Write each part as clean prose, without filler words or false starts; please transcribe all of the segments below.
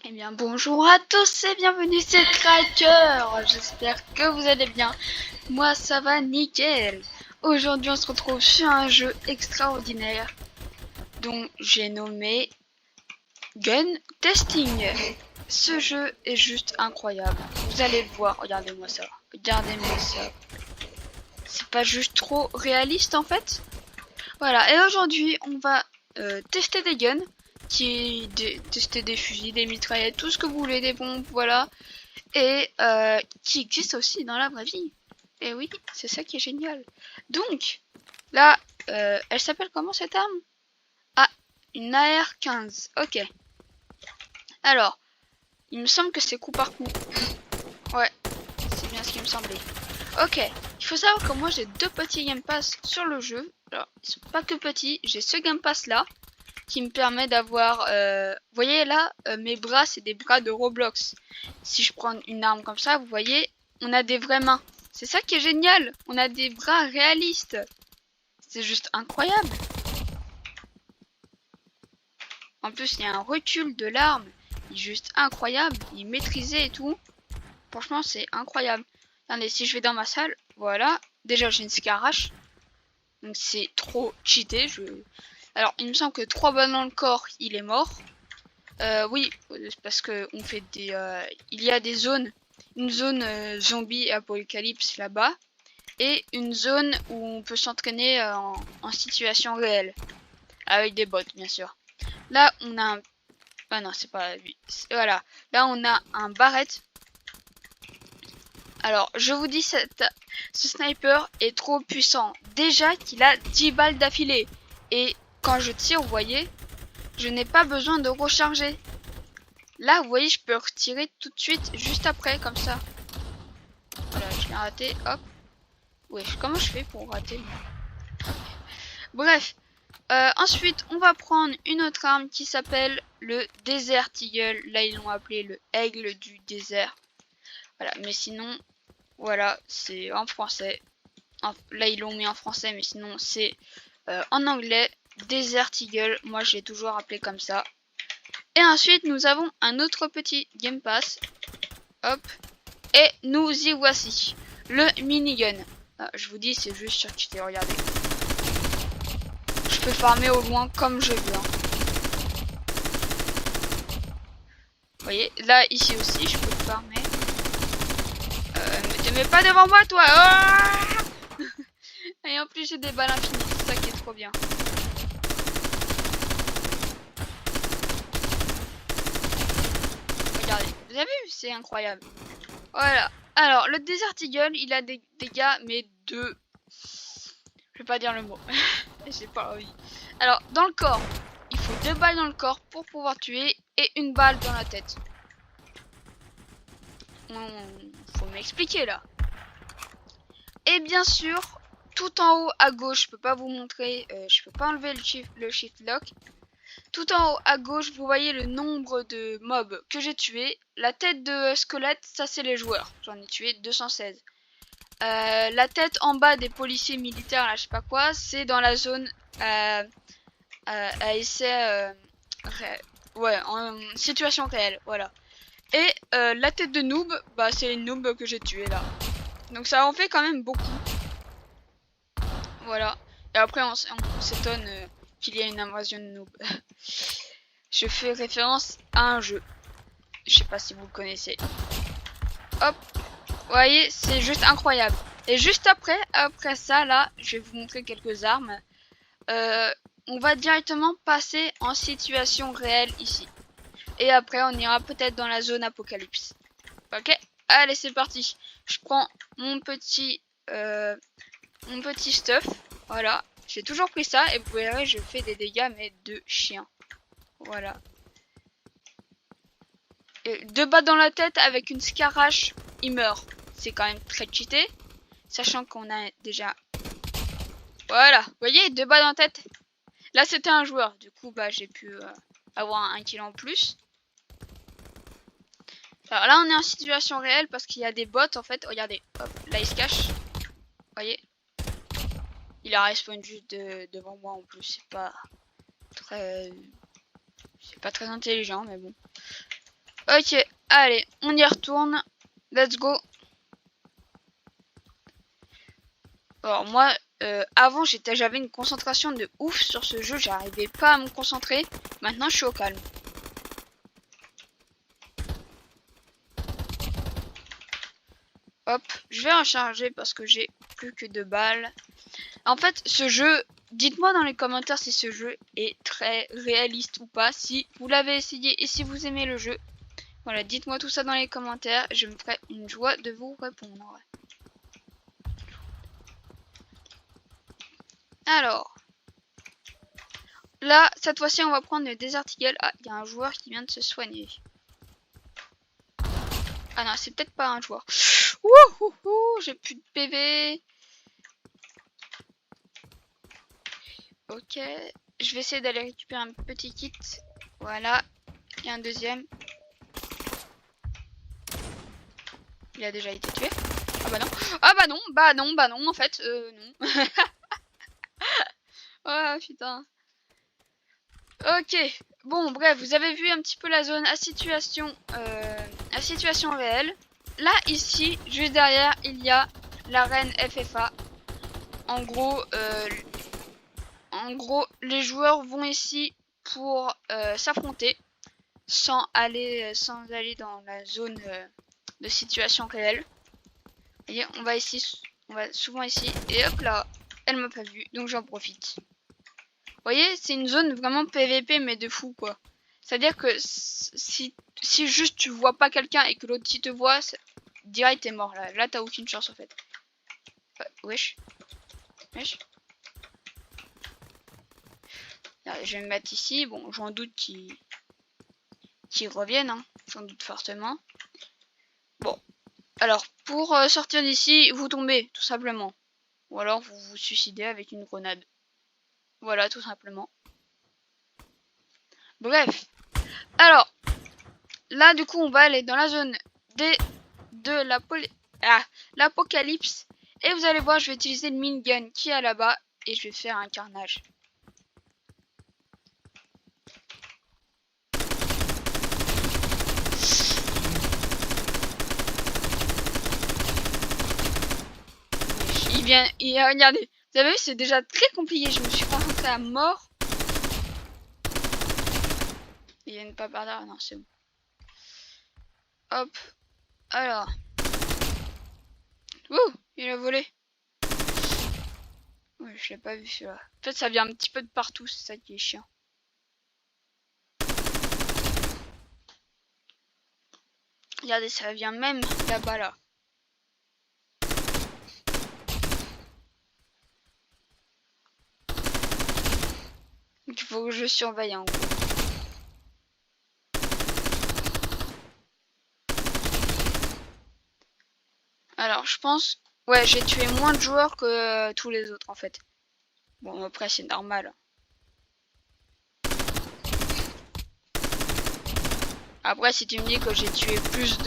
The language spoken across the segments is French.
Eh bien bonjour à tous et bienvenue c'est Cracker. J'espère que vous allez bien. Moi ça va nickel. Aujourd'hui on se retrouve sur un jeu extraordinaire dont j'ai nommé Gun Testing. Ce jeu est juste incroyable. Vous allez le voir, regardez-moi ça. Regardez-moi ça. C'est pas juste trop réaliste en fait. Voilà, et aujourd'hui on va tester des guns. Tester des fusils, des mitraillettes, tout ce que vous voulez, des bombes, voilà. Et qui existent aussi dans la vraie vie. Et oui, c'est ça qui est génial. Donc, là, elle s'appelle comment cette arme? Ah, une AR-15, ok. Alors, il me semble que c'est coup par coup. Ouais, c'est bien ce qui me semblait. Ok, il faut savoir que moi j'ai deux petits Game Pass sur le jeu. Alors, ils sont pas que petits, j'ai ce Game Pass là qui me permet d'avoir, vous voyez là, mes bras c'est des bras de Roblox. Si je prends une arme comme ça, vous voyez, on a des vraies mains. C'est ça qui est génial, on a des bras réalistes. C'est juste incroyable. En plus, il y a un recul de l'arme, il est juste incroyable, il est maîtrisé et tout. Franchement, c'est incroyable. Attendez, si je vais dans ma salle, voilà. Déjà, j'ai une Scarache. Donc c'est trop cheaté. Alors, il me semble que 3 balles dans le corps, il est mort. Oui, parce que on fait des, il y a des zones, une zone zombie apocalypse là-bas, et une zone où on peut s'entraîner en situation réelle, avec des bots bien sûr. Là, on a un, ah non, c'est pas lui. Voilà, là on a un Barrett. Alors, je vous dis, ce sniper est trop puissant. Déjà qu'il a 10 balles d'affilée. Et quand je tire, vous voyez, je n'ai pas besoin de recharger. Là, vous voyez, je peux retirer tout de suite, juste après, comme ça. Voilà, je l'ai raté, hop. Ouais, comment je fais pour rater? Bref, ensuite, on va prendre une autre arme qui s'appelle le Desert Eagle. Là, ils l'ont appelé le aigle du désert. Voilà, mais sinon, voilà, c'est en français. Là, ils l'ont mis en français, mais sinon, c'est en anglais. Desert Eagle, moi, je l'ai toujours appelé comme ça. Et ensuite, nous avons un autre petit Game Pass. Hop. Et nous y voici. Le minigun. Ah, je vous dis, c'est juste sur cheaté, regardez. Je peux farmer au loin comme je veux. Hein. Vous voyez, là, ici aussi, je peux farmer. Ne te mets pas devant moi, toi. Oh et en plus, j'ai des balles infinies. C'est ça qui est trop bien. Regardez. Vous avez vu? C'est incroyable. Voilà. Alors, le Desert Eagle, il a des dégâts, mais de... Je vais pas dire le mot. J'ai pas envie. Alors, dans le corps, il faut 2 balles dans le corps pour pouvoir tuer et une balle dans la tête. Faut m'expliquer là. Et bien sûr, tout en haut à gauche, je peux pas vous montrer, je peux pas enlever le shift lock. Tout en haut à gauche, vous voyez le nombre de mobs que j'ai tués. La tête de squelette, ça c'est les joueurs. J'en ai tué 216. La tête en bas des policiers militaires, là je sais pas quoi, c'est dans la zone à essai ouais, en situation réelle, voilà. Et la tête de noob, bah c'est une noob que j'ai tué là. Donc ça en fait quand même beaucoup. Voilà. Et après on s'étonne qu'il y a une invasion de noob. Je fais référence à un jeu. Je sais pas si vous le connaissez. Hop. Vous voyez, c'est juste incroyable. Et juste après ça là, je vais vous montrer quelques armes. On va directement passer en situation réelle ici. Et après, on ira peut-être dans la zone apocalypse. Ok? Allez, c'est parti. Je prends mon petit stuff. Voilà. J'ai toujours pris ça. Et vous verrez, je fais des dégâts, mais de chien. Voilà. Et 2 balles dans la tête avec une Scarache, il meurt. C'est quand même très cheaté. Sachant qu'on a déjà... Voilà. Vous voyez, 2 balles dans la tête. Là, c'était un joueur. Du coup, bah, j'ai pu avoir un kill en plus. Alors là, on est en situation réelle parce qu'il y a des bots en fait. Regardez, hop, là il se cache. Vous voyez? Il a respawn juste devant moi en plus. C'est pas très intelligent, mais bon. Ok, allez, on y retourne. Let's go. Alors moi, avant j'avais une concentration de ouf sur ce jeu, j'arrivais pas à me concentrer. Maintenant je suis au calme. Hop, je vais recharger parce que j'ai plus que 2 balles. En fait, ce jeu, dites-moi dans les commentaires si ce jeu est très réaliste ou pas, si vous l'avez essayé et si vous aimez le jeu. Voilà, dites-moi tout ça dans les commentaires, je me ferai une joie de vous répondre. Alors, là, cette fois-ci, on va prendre le Desert Eagle. Ah, il y a un joueur qui vient de se soigner. Ah non, c'est peut-être pas un joueur. Wouhouhou, j'ai plus de PV. Ok, je vais essayer d'aller récupérer un petit kit. Voilà, et un deuxième. Il a déjà été tué. Ah bah non. Ah bah non, en fait, non. Oh putain. Ok, bon bref, vous avez vu un petit peu la zone à situation réelle. Là, ici, juste derrière, il y a l'arène FFA. En gros, les joueurs vont ici pour s'affronter sans aller dans la zone de situation réelle. Vous voyez, on va souvent ici, et hop là, elle m'a pas vu, donc j'en profite. Vous voyez, c'est une zone vraiment PVP, mais de fou quoi. C'est-à-dire que si juste tu vois pas quelqu'un et que l'autre qui te voit, direct t'es mort là. Là t'as aucune chance en fait. Wesh. Wesh. Je vais me mettre ici. Bon, j'en doute qu'ils reviennent, hein. J'en doute fortement. Bon. Alors, pour sortir d'ici, vous tombez, tout simplement. Ou alors vous vous suicidez avec une grenade. Voilà, tout simplement. Bref. Alors, là, du coup, on va aller dans la zone de l'apocalypse. Et vous allez voir, je vais utiliser le minigun qui est là-bas. Et je vais faire un carnage. Regardez. Vous avez vu, c'est déjà très compliqué. Je me suis concentré à mort. Il y a une pas par là. Non, c'est bon. Hop. Alors. Ouh, il a volé. Oui, je l'ai pas vu celui-là. En fait, ça vient un petit peu de partout, c'est ça qui est chiant. Regardez, ça vient même là-bas, là. Donc, il faut que je surveille en gros. Alors, je pense... Ouais, j'ai tué moins de joueurs que tous les autres, en fait. Bon, après, c'est normal. Après, si tu me dis que j'ai tué plus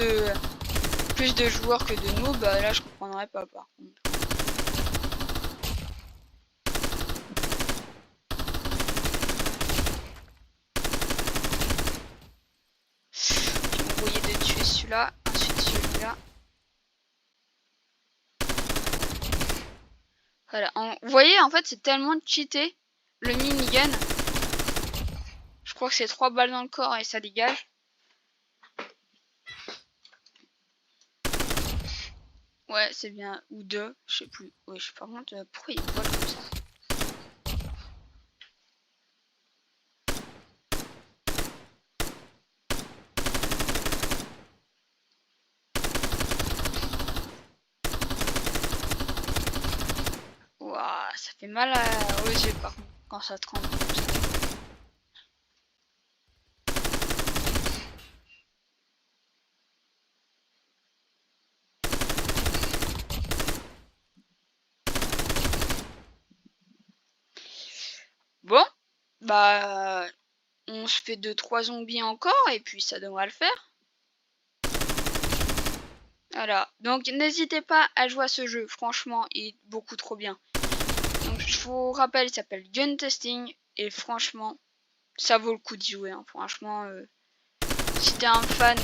de joueurs que de noobs, bah là, je comprendrais pas, par contre. Je vais embrouiller de tuer celui-là, ensuite celui-là. Voilà. Vous voyez, en fait, c'est tellement cheaté, le minigun. Je crois que c'est 3 balles dans le corps et ça dégage. Ouais, c'est bien. Ou 2, je sais plus. Oui, je sais pas contre, pourquoi il vole comme ça. Ouah, ça fait mal aux yeux par contre, quand ça tremble comme ça. Bon, bah, on se fait 2-3 zombies encore et puis ça devrait le faire. Voilà, donc n'hésitez pas à jouer à ce jeu, franchement, il est beaucoup trop bien. Donc je vous rappelle, il s'appelle Gun Testing et franchement, ça vaut le coup d'y jouer, hein. Franchement, Si t'es un fan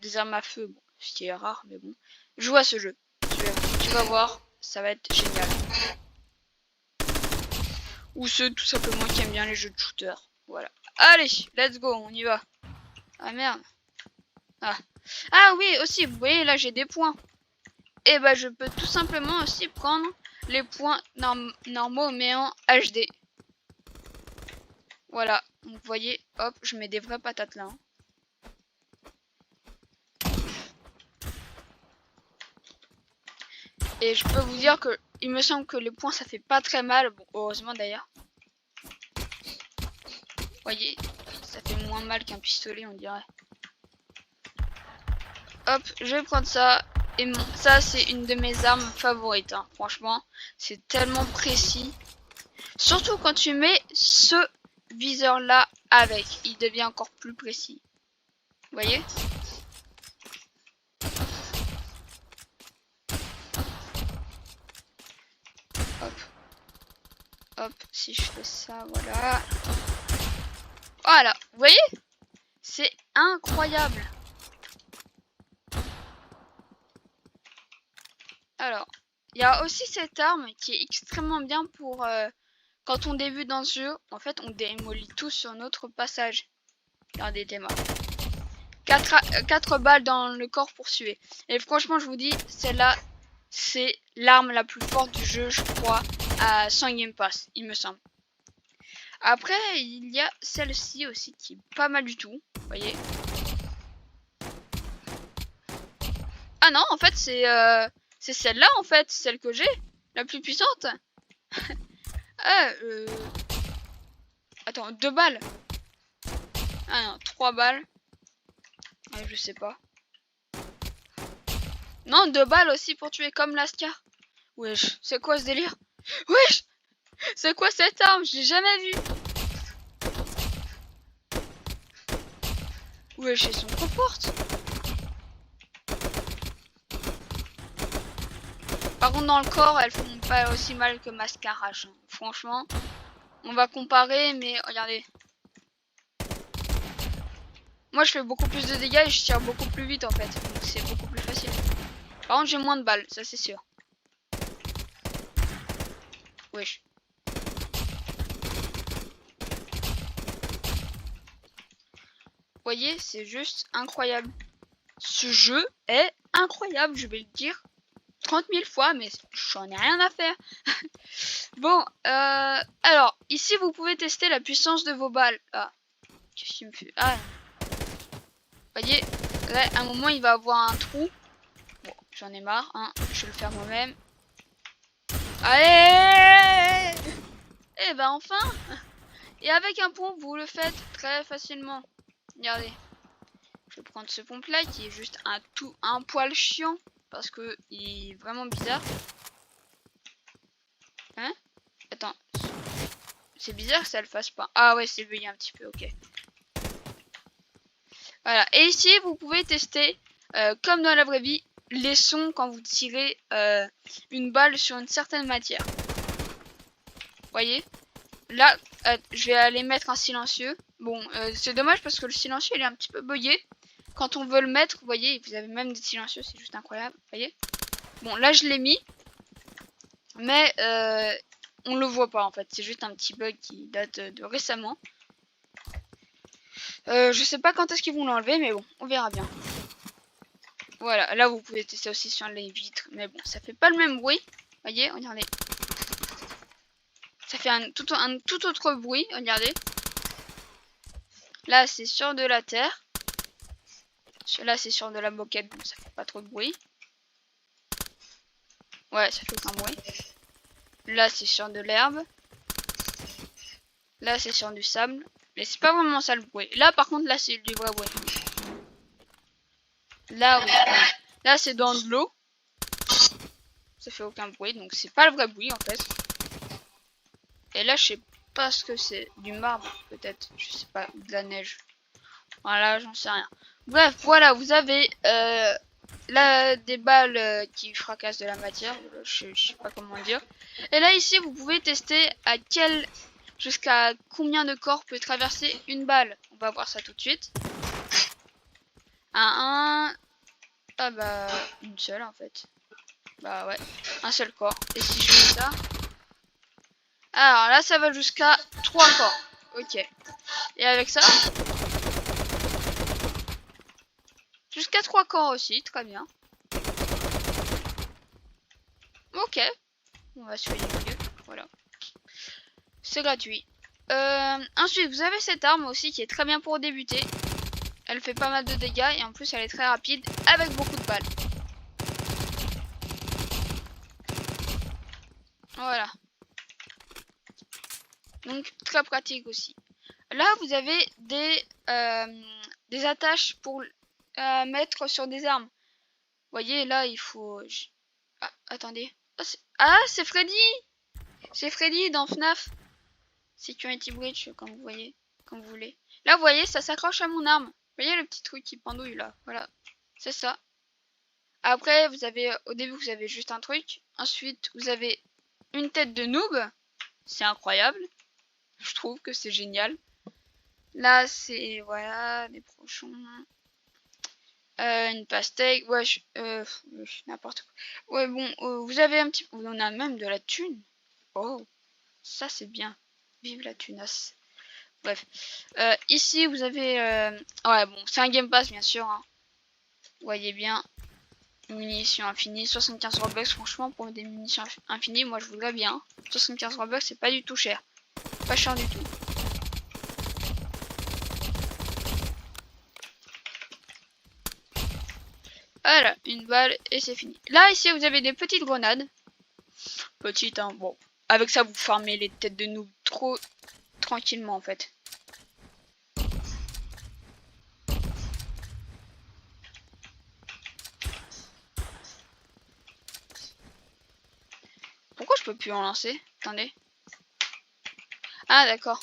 des armes à feu, bon, ce qui est rare, mais bon, joue à ce jeu. Tu vas voir, ça va être génial. Ou ceux tout simplement qui aiment bien les jeux de shooter. Voilà. Allez, let's go, on y va. Ah merde. Ah oui, aussi, vous voyez, là j'ai des points. Et bah je peux tout simplement aussi prendre les points normaux mais en HD. Voilà, donc vous voyez, hop, je mets des vraies patates là. Hein. Et je peux vous dire que il me semble que les points ça fait pas très mal. Bon, heureusement d'ailleurs. Vous voyez, ça fait moins mal qu'un pistolet on dirait. Hop, je vais prendre ça. Et ça c'est une de mes armes favorites. Hein. Franchement, c'est tellement précis. Surtout quand tu mets ce viseur là avec. Il devient encore plus précis. Vous voyez ? Hop. Hop, si je fais ça, voilà. Voilà, vous voyez? C'est incroyable. Alors, il y a aussi cette arme qui est extrêmement bien pour quand on débute dans ce jeu. En fait, on démolit tout sur notre passage. Regardez, t'es mort. 4 balles dans le corps pour tuer. Et franchement, je vous dis, celle-là, c'est l'arme la plus forte du jeu, je crois, à 100 Game Pass, il me semble. Après, il y a celle-ci aussi qui est pas mal du tout, vous voyez. Ah non, en fait, c'est celle-là, en fait, celle que j'ai, la plus puissante. Attends, 2 balles. Ah non, 3 balles. Ah, je sais pas. Non, 2 balles aussi pour tuer comme Lascar. Wesh, c'est quoi ce délire? Wesh, c'est quoi cette arme? Je l'ai jamais vue. Wesh, elles sont trop fortes. Par contre, dans le corps, elles font pas aussi mal que Mascarache. Hein. Franchement, on va comparer, mais regardez. Moi, je fais beaucoup plus de dégâts et je tire beaucoup plus vite en fait. Donc, c'est beaucoup plus facile. Par contre, j'ai moins de balles, ça c'est sûr. Wesh. Vous voyez, c'est juste incroyable. Ce jeu est incroyable, je vais le dire 30 000 fois, mais j'en ai rien à faire. Bon, alors, ici, vous pouvez tester la puissance de vos balles. Ah, qu'est-ce qui me fait... Ah, vous voyez, là, à un moment, il va avoir un trou. Bon, j'en ai marre, hein. Je vais le faire moi-même. Allez! Eh ben, enfin! Et avec un pompe, vous le faites très facilement. Regardez. Je vais prendre ce pompe là qui est juste un poil chiant parce que il est vraiment bizarre. Hein? Attends. C'est bizarre que ça le fasse pas. Ah ouais, c'est bugué un petit peu, ok. Voilà. Et ici, vous pouvez tester, comme dans la vraie vie, les sons quand vous tirez une balle sur une certaine matière. Vous voyez? Là, je vais aller mettre un silencieux. Bon, c'est dommage parce que le silencieux il est un petit peu bugué. Quand on veut le mettre, vous voyez, vous avez même des silencieux, c'est juste incroyable. Vous voyez? Bon, là je l'ai mis. Mais on le voit pas en fait. C'est juste un petit bug qui date de récemment. Je sais pas quand est-ce qu'ils vont l'enlever, mais bon, on verra bien. Voilà, là vous pouvez tester aussi sur les vitres. Mais bon, ça fait pas le même bruit. Vous voyez, regardez. Ça fait un tout autre bruit, regardez. Là, c'est sur de la terre. Là, c'est sur de la moquette, donc ça fait pas trop de bruit. Ouais, ça fait aucun bruit. Là, c'est sur de l'herbe. Là, c'est sur du sable. Mais c'est pas vraiment ça le bruit. Là, par contre, là, c'est du vrai bruit. Là, oui. Là, c'est dans de l'eau. Ça fait aucun bruit, donc c'est pas le vrai bruit, en fait. Et là, je sais pas ce que c'est. Du marbre, peut-être. Je sais pas. De la neige. Voilà, j'en sais rien. Bref, voilà, vous avez là des balles qui fracassent de la matière. Je sais pas comment dire. Et là, ici, vous pouvez tester jusqu'à combien de corps peut traverser une balle. On va voir ça tout de suite. Un... Ah bah... Une seule en fait. Bah ouais. Un seul corps. Et si je fais ça... Alors là, ça va jusqu'à 3 corps. Ok. Et avec ça... Jusqu'à 3 corps aussi. Très bien. Ok. On va soigner mieux. Voilà. C'est gratuit. Ensuite, vous avez cette arme aussi qui est très bien pour débuter. Elle fait pas mal de dégâts et en plus elle est très rapide avec beaucoup de balles. Voilà. Donc très pratique aussi. Là vous avez des attaches pour mettre sur des armes. Vous voyez là il faut... Ah, attendez. Ah c'est Freddy. C'est Freddy dans FNAF. Security Breach comme vous voyez. Comme vous voulez. Là vous voyez ça s'accroche à mon arme. Vous voyez le petit truc qui pendouille là. Voilà. C'est ça. Après, vous avez, au début, vous avez juste un truc. Ensuite, vous avez une tête de noob. C'est incroyable. Je trouve que c'est génial. Là, c'est, voilà, des pochons. Une pastèque. Ouais, n'importe quoi. Ouais, bon, vous avez un petit... On a même de la thune. Oh, ça, c'est bien. Vive la tunasse. Bref. Ici, vous avez... Ouais, bon, c'est un Game Pass, bien sûr. Hein. Vous voyez bien. Munitions infinies, 75 Robux, franchement pour des munitions infinies, moi je voudrais bien. 75 Robux c'est pas du tout cher. Pas cher du tout. Voilà, une balle et c'est fini. Là ici vous avez des petites grenades. Petites hein, bon. Avec ça vous farmez les têtes de noob trop tranquillement en fait. Pourquoi je peux plus en lancer? Attendez. Ah d'accord.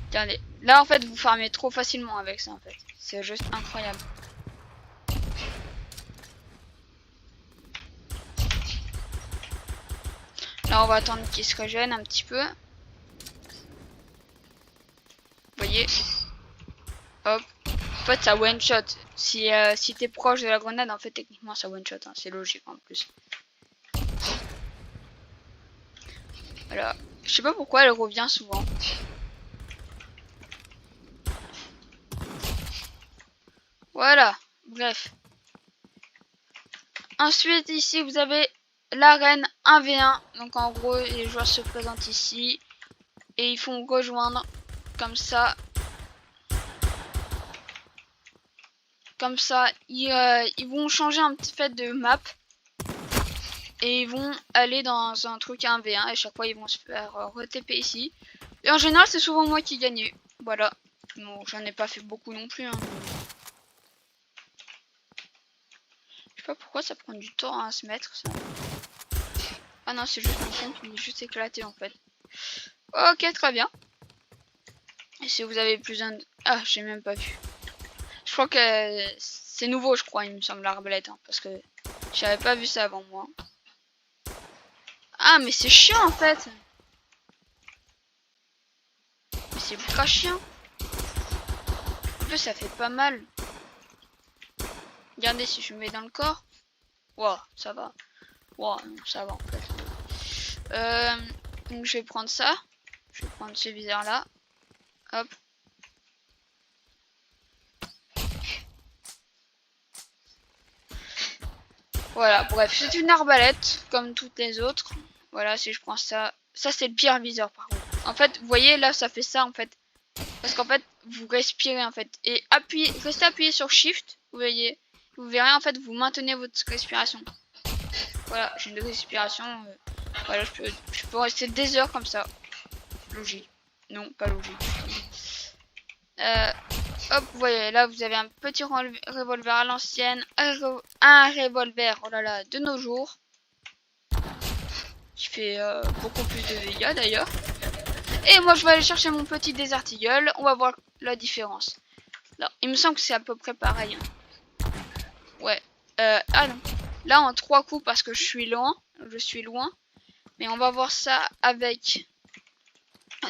Regardez. Là en fait vous farmez trop facilement avec ça en fait. C'est juste incroyable. Là on va attendre qu'il se régène un petit peu. Vous voyez. Hop. En fait ça one shot. Si t'es proche de la grenade, en fait techniquement ça one shot. Hein. C'est logique en plus. Voilà. Je sais pas pourquoi elle revient souvent. Voilà. Bref. Ensuite ici vous avez l'arène 1v1. Donc en gros les joueurs se présentent ici. Et ils font rejoindre. Comme ça. Comme ça. Ils vont changer un petit fait de map. Et ils vont aller dans un truc 1v1. Et chaque fois ils vont se faire re-TP ici. Et en général c'est souvent moi qui gagne. Voilà. Bon j'en ai pas fait beaucoup non plus. Hein. Je sais pas pourquoi ça prend du temps à se mettre ça. Ah non c'est juste mon compte qui est juste éclaté en fait. Ok très bien. Et si vous avez plus d'un... Ah j'ai même pas vu. Je crois que c'est nouveau je crois il me semble l'arbalète. Hein, parce que j'avais pas vu ça avant moi. Ah mais c'est chiant en fait. Mais c'est ultra chiant. En plus ça fait pas mal. Regardez si je me mets dans le corps. Wow ça va. Wow non, ça va en fait. Donc je vais prendre ça. Je vais prendre ce viseur là. Hop. Voilà, bref, c'est une arbalète comme toutes les autres. Voilà, si je prends ça, ça c'est le pire viseur par contre. En fait, vous voyez là, ça fait ça en fait, parce qu'en fait, vous respirez en fait et restez appuyé sur Shift. Vous voyez, vous verrez en fait, vous maintenez votre respiration. Voilà, j'ai une respiration. Voilà, je peux rester des heures comme ça. Logique. Non, pas logique. Hop, vous voyez, là vous avez un petit revolver à l'ancienne, un revolver, oh là là, de nos jours, qui fait beaucoup plus de dégâts d'ailleurs. Et moi je vais aller chercher mon petit Desert Eagle, on va voir la différence. Là, il me semble que c'est à peu près pareil. Hein. Ouais, ah non, là en 3 coups parce que je suis loin. Mais on va voir ça avec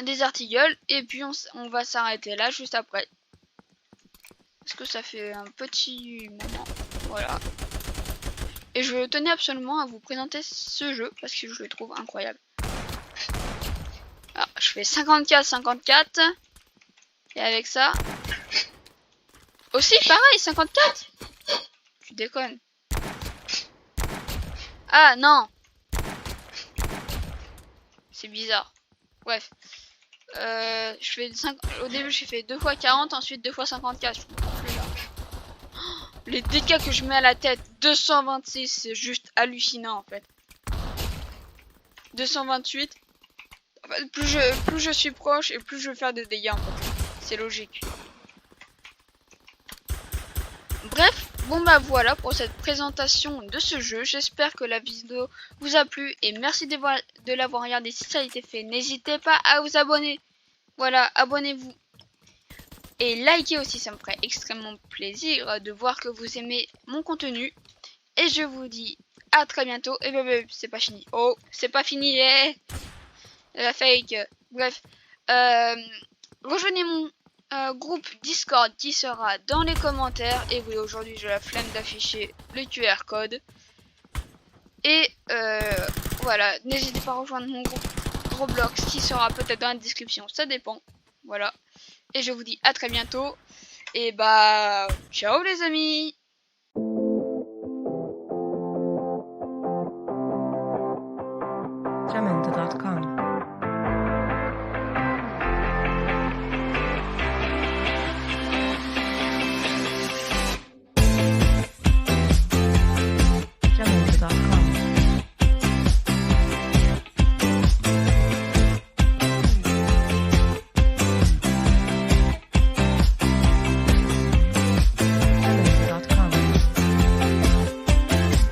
des artilleuls. Et puis on va s'arrêter là juste après. Parce que ça fait un petit moment. Voilà. Et je tenais absolument à vous présenter ce jeu parce que je le trouve incroyable. Alors, je fais 54-54. Et avec ça... Aussi, pareil, 54. Tu déconnes. Ah, non. C'est bizarre. Bref. Je fais 5... Au début, j'ai fait 2 x 40, ensuite 2 x 54. Je comprends plus là. Les dégâts que je mets à la tête, 226, c'est juste hallucinant en fait. 228. En fait, plus je suis proche et plus je vais faire de dégâts en fait. C'est logique. Bref, bon bah voilà pour cette présentation de ce jeu. J'espère que la vidéo vous a plu et merci de l'avoir regardé. Si ça a été fait, n'hésitez pas à vous abonner. Voilà, abonnez-vous. Et likez aussi, ça me ferait extrêmement plaisir de voir que vous aimez mon contenu. Et je vous dis à très bientôt. Et ben, c'est pas fini. Oh, c'est pas fini, la fake. Bref, rejoignez mon groupe Discord qui sera dans les commentaires. Et oui, aujourd'hui j'ai la flemme d'afficher le QR code. Et voilà, n'hésitez pas à rejoindre mon groupe Roblox qui sera peut-être dans la description, ça dépend. Voilà. Et je vous dis à très bientôt. Et bah, ciao les amis!